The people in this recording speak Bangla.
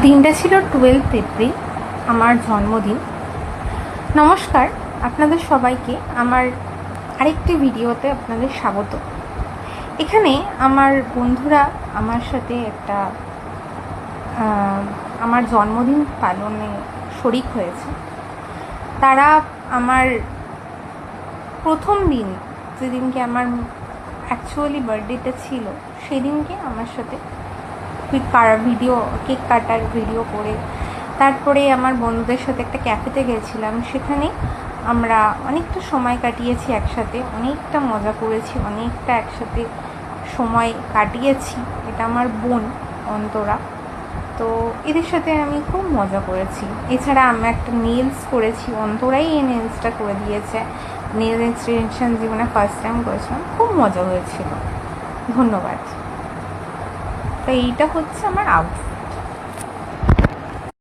দিনটা ছিল 12 এপ্রিল, আমার জন্মদিন। নমস্কার আপনাদের সবাইকে আমার আরেকটি ভিডিওতে আপনাদের স্বাগত। এখানে আমার বন্ধুরা আমার সাথে একটা আমার জন্মদিন পালনে শরিক হয়েছে। তারা আমার প্রথম দিন, যেদিনকে আমার অ্যাকচুয়ালি বার্থডেটা ছিল, সেদিনকে আমার সাথে কেক কাটার ভিডিও করে তারপরে আমার বন্ধুদের সাথে একটা ক্যাফেতে গেছিলাম। সেখানে আমরা অনেকটা সময় কাটিয়েছি একসাথে, অনেকটা মজা করেছি, অনেকটা একসাথে সময় কাটিয়েছি। এটা আমার বোন অন্তরা, তো এদের সাথে আমি খুব মজা করেছি। এছাড়া আমি একটা নেলস করেছি, অন্তরাই এই নেলসটা করে দিয়েছে। নেল এক্সটেনশন জীবনে ফার্স্ট টাইম করেছিলাম, খুব মজা হয়েছিল। ধন্যবাদ। তো এইটা হচ্ছে আমার আউটফিট।